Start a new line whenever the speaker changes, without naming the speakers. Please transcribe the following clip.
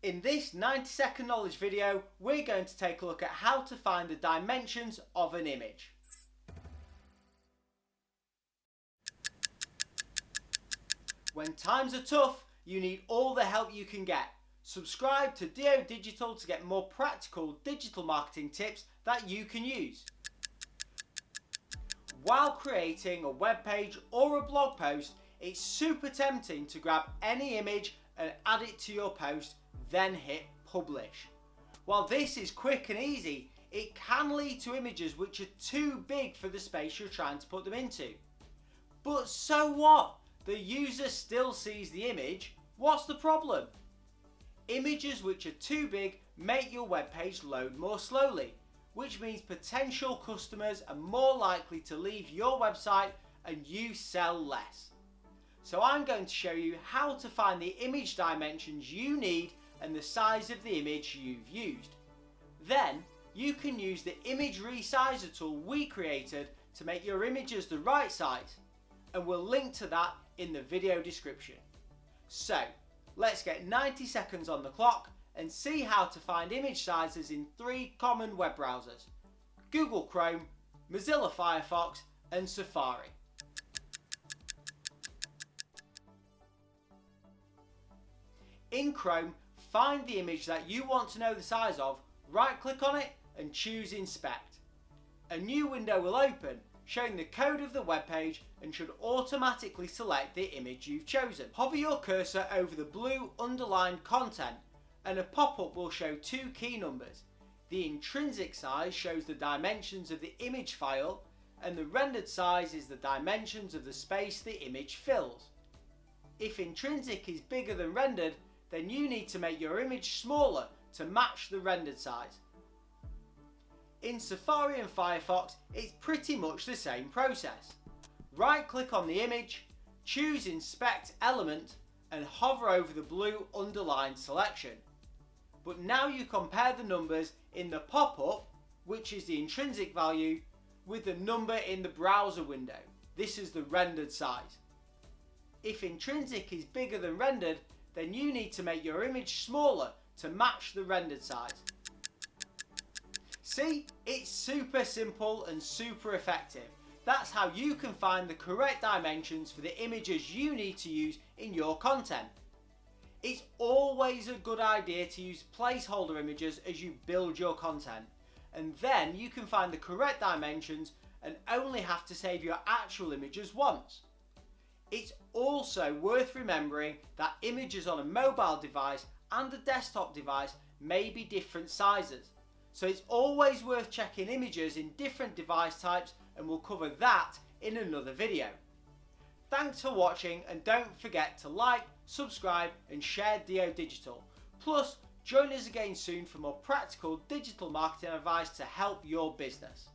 In this 90-second knowledge video, we're going to take a look at how to find the dimensions of an image. When times are tough, you need all the help you can get. Subscribe to DO Digital to get more practical digital marketing tips that you can use. While creating a web page or a blog post, it's super tempting to grab any image and add it to your post, then hit publish. While this is quick and easy, it can lead to images which are too big for the space you're trying to put them into. But so what? The user still sees the image. What's the problem? Images which are too big make your web page load more slowly, which means potential customers are more likely to leave your website and you sell less. So I'm going to show you how to find the image dimensions you need and the size of the image you've used. Then you can use the image resizer tool we created to make your images the right size, and we'll link to that in the video description. So let's get 90 seconds on the clock and see how to find image sizes in 3 common web browsers: Google Chrome, Mozilla Firefox and Safari. In Chrome, find the image that you want to know the size of, right click on it and choose Inspect. A new window will open showing the code of the web page and should automatically select the image you've chosen. Hover your cursor over the blue underlined content and a pop-up will show 2 key numbers. The intrinsic size shows the dimensions of the image file and the rendered size is the dimensions of the space the image fills. If intrinsic is bigger than rendered, then you need to make your image smaller to match the rendered size. In Safari and Firefox, it's pretty much the same process. Right click on the image, choose Inspect Element and hover over the blue underlined selection. But now you compare the numbers in the pop-up, which is the intrinsic value, with the number in the browser window. This is the rendered size. If intrinsic is bigger than rendered, then you need to make your image smaller to match the rendered size. See, it's super simple and super effective. That's how you can find the correct dimensions for the images you need to use in your content. It's always a good idea to use placeholder images as you build your content, and then you can find the correct dimensions and only have to save your actual images once. It's also worth remembering that images on a mobile device and a desktop device may be different sizes, so it's always worth checking images in different device types, and we'll cover that in another video. Thanks for watching, and don't forget to like, subscribe and share DO Digital. Plus, join us again soon for more practical digital marketing advice to help your business.